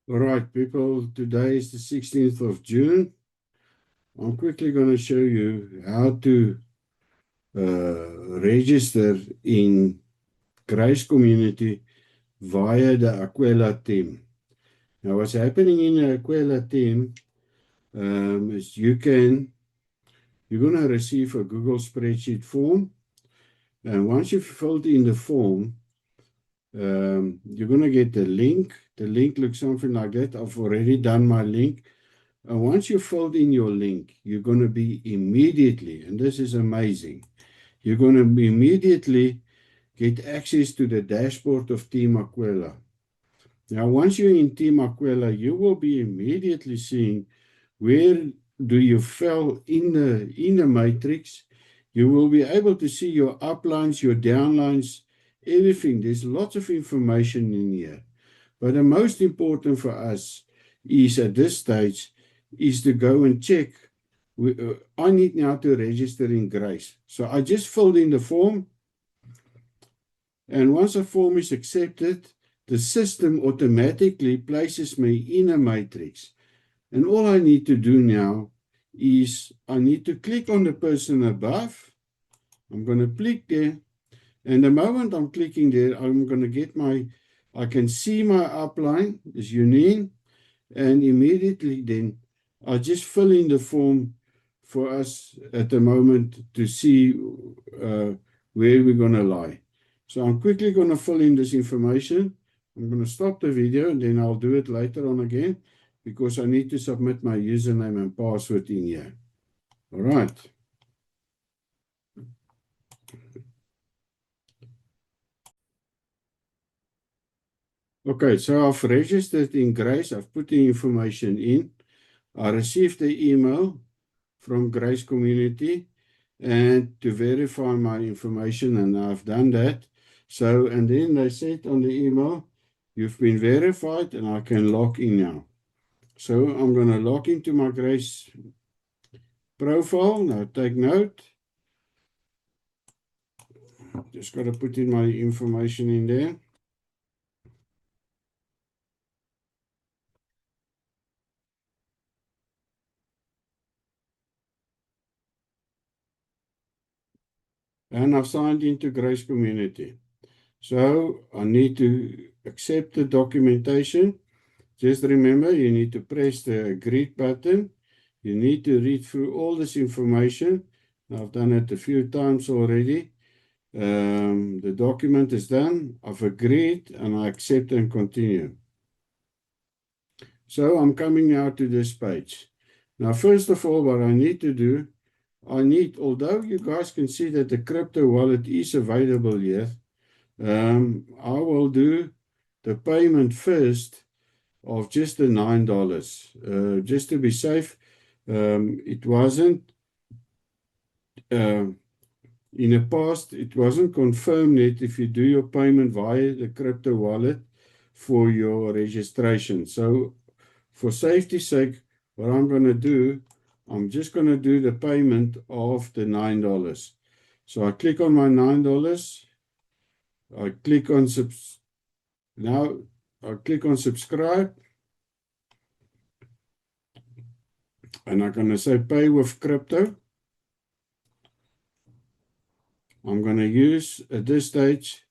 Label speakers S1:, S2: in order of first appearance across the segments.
S1: All right, people, today is the 16th of June. I'm quickly going to show you how to register in Grace Community via the Aquila team. Now, what's happening in the Aquila team is you're going to receive a Google spreadsheet form. And once you've filled in the form, you're going to get the link. The link looks something like that. I've already done my link. And once you filled in your link, you're going to be immediately, and this is amazing, you're going to immediately get access to the dashboard of Team Aquila. Now, once you're in Team Aquila, you will be immediately seeing where do you fall in the matrix. You will be able to see your uplines, your downlines, everything. There's lots of information in here. But the most important for us is at this stage is to go and check. I need now to register in Grace. So I just filled in the form. And once a form is accepted, the system automatically places me in a matrix. And all I need to do now is I need to click on the person above. I'm going to click there. And the moment I'm clicking there, I'm going to get I can see my upline is Union. And immediately then, I'll just fill in the form for us at the moment to see where we're going to lie. So I'm quickly going to fill in this information. I'm going to stop the video and then I'll do it later on again because I need to submit my username and password in here. All right. Okay, so I've registered in Grace. I've put the information in. I received the email from Grace Community and to verify my information, and I've done that. So, and then they said on the email, you've been verified and I can log in now. So I'm going to log into my Grace profile. Now take note. Just got to put in my information in there. And I've signed into Grace Community. So I need to accept the documentation. Just remember, you need to press the agree button. You need to read through all this information. I've done it a few times already. The document is done. I've agreed and I accept and continue. So I'm coming now to this page. Now, first of all, what I need to do, although you guys can see that the crypto wallet is available here, I will do the payment first of just the $9. Just to be safe, it wasn't, in the past, it wasn't confirmed yet if you do your payment via the crypto wallet for your registration. So for safety's sake, what I'm going to do, I'm just going to do the payment of the $9. So I click on my $9. I click on now I click on subscribe. And I'm going to say pay with crypto. I'm going to use, at this stage,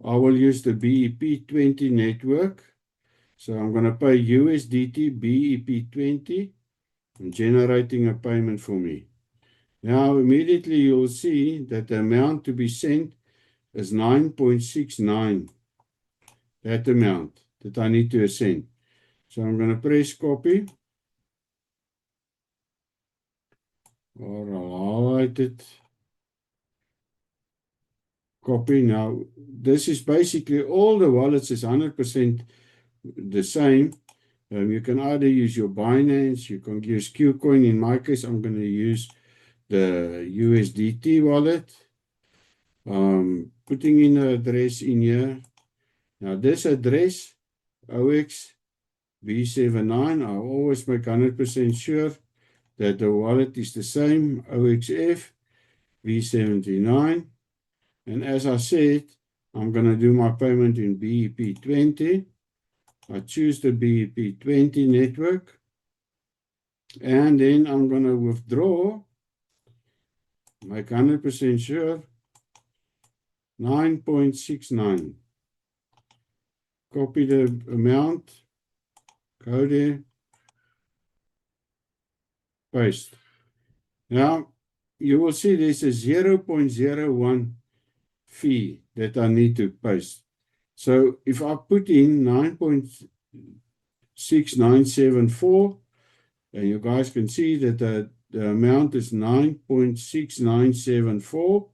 S1: I will use the BEP20 network. So I'm going to pay USDT BEP20 and generating a payment for me. Now, immediately you'll see that the amount to be sent is 9.69. That amount that I need to send. So I'm going to press copy. Or I'll highlight it. Copy. Now, this is basically all the wallets is 100% the same. You can either use your Binance, you can use Qcoin. In my case, I'm going to use the USDT wallet. Putting in the address in here. Now, this address, OXV79, I always make 100% sure that the wallet is the same, OXF V79. And as I said, I'm going to do my payment in BEP20. I choose the BEP20 network. And then I'm going to withdraw, make 100% sure, 9.69. Copy the amount, go there, paste. Now, you will see there's a 0.01 fee that I need to paste. So if I put in 9.6974, and you guys can see that the amount is 9.6974.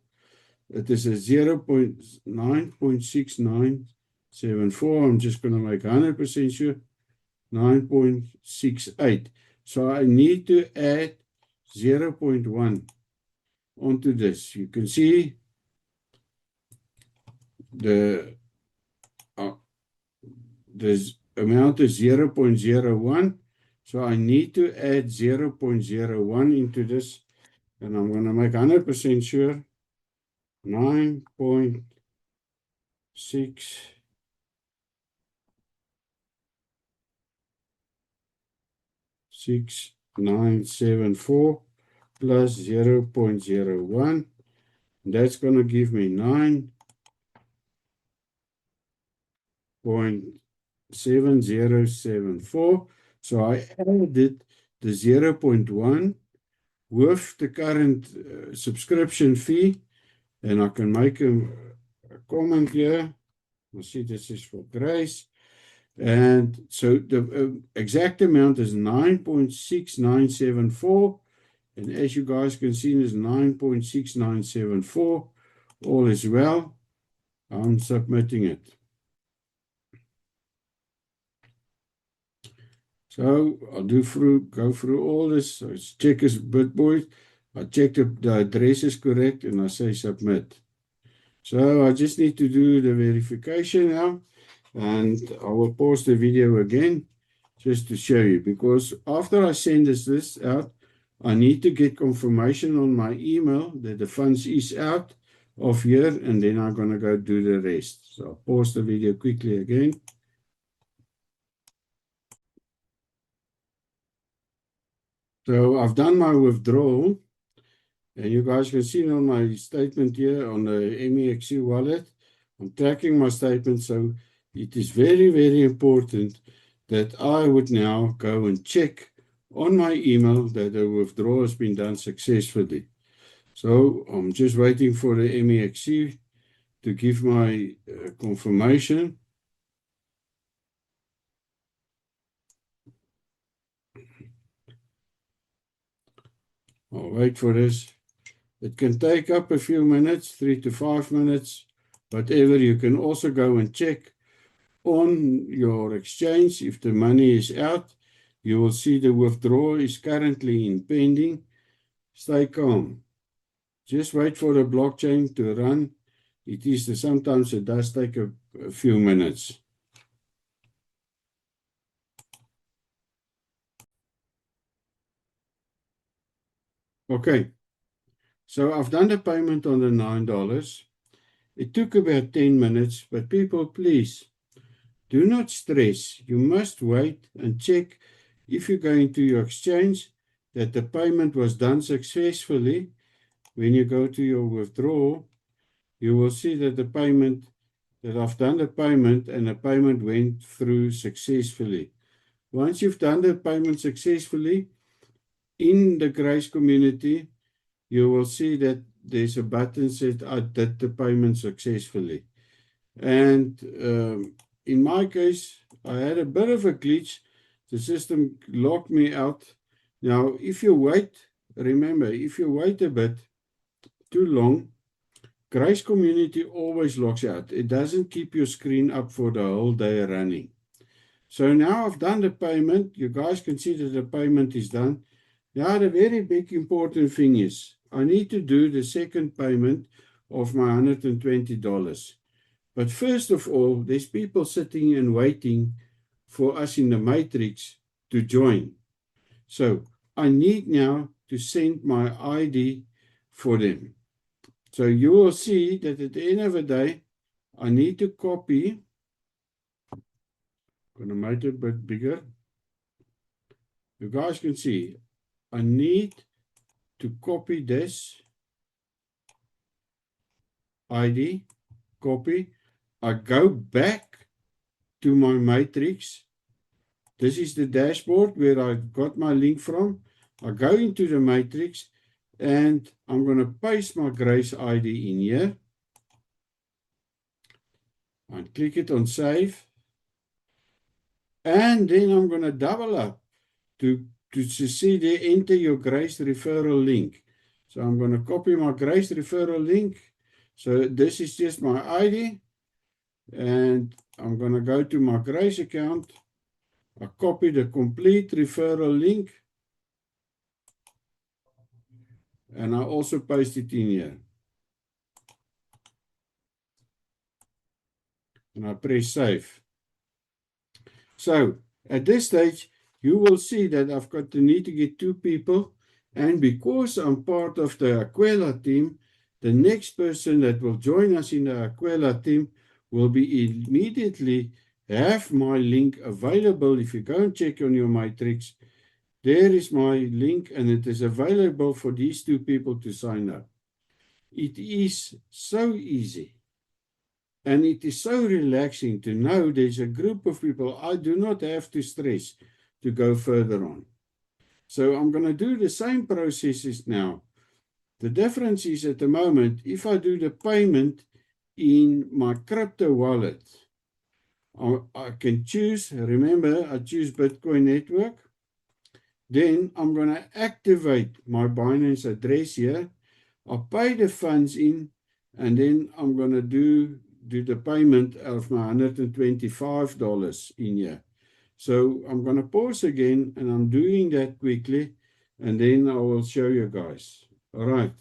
S1: It is a 9.6974. I'm just going to make 100% sure. 9.68. So I need to add 0.1 onto this. You can see the amount is 0.01. So I need to add 0.01 into this. And I'm going to make 100% sure. 9.6974 plus 0.01. That's going to give me 9.7074. So I added the 0.1 with the current subscription fee, and I can make a comment here. You see this is for Grace. And so the exact amount is 9.6974. And as you guys can see, it's 9.6974. All is well. I'm submitting it. So I'll go through all this. So it's check as Bitboy. I check the address is correct and I say submit. So I just need to do the verification now. And I will pause the video again just to show you, because after I send this out, I need to get confirmation on my email that the funds is out of here, and then I'm going to go do the rest. So I'll pause the video quickly again. So I've done my withdrawal, and you guys can see on my statement here on the MEXC wallet, I'm tracking my statement. So it is very, very important that I would now go and check on my email that the withdrawal has been done successfully. So I'm just waiting for the MEXC to give my confirmation. I'll wait for this. It can take up a few minutes, 3 to 5 minutes, whatever. You can also go and check on your exchange. If the money is out, you will see the withdrawal is currently in pending. Stay calm. Just wait for the blockchain to run. Sometimes it does take a few minutes. Okay, so I've done the payment on the $9. It took about 10 minutes, but people, please, do not stress. You must wait and check if you go into your exchange that the payment was done successfully. When you go to your withdrawal, you will see that I've done the payment and the payment went through successfully. Once you've done the payment successfully, in the Grace community, you will see that there's a button said I did the payment successfully. And in my case, I had a bit of a glitch. The system locked me out. Now, if you wait, remember, if you wait a bit too long, Grace community always locks out. It doesn't keep your screen up for the whole day running. So now I've done the payment. You guys can see that the payment is done. Now, the very big important thing is I need to do the second payment of my $120. But first of all, there's people sitting and waiting for us in the matrix to join. So I need now to send my ID for them. So you will see that at the end of the day, I need to copy Gonna make it a bit bigger. You guys can see, I need to copy this ID, copy. I go back to my matrix. This is the dashboard where I got my link from. I go into the matrix and I'm going to paste my Grace ID in here. And click it on save. And then I'm going to double up to see there, enter your Grace referral link. So I'm going to copy my Grace referral link. So this is just my ID. And I'm going to go to my Grace account. I copy the complete referral link. And I also paste it in here. And I press save. So at this stage, you will see that I've got the need to get 2 people. And because I'm part of the Aquila team, the next person that will join us in the Aquila team will be immediately have my link available. If you go and check on your matrix, there is my link and it is available for these 2 people to sign up. It is so easy. And it is so relaxing to know there's a group of people I do not have to stress to go further on. So I'm going to do the same processes now. The difference is at the moment, if I do the payment in my crypto wallet, I can choose, remember, I choose Bitcoin Network. Then I'm going to activate my Binance address here. I'll pay the funds in, and then I'm going to do the payment of my $125 in here. So I'm going to pause again, and I'm doing that quickly, and then I will show you guys. All right.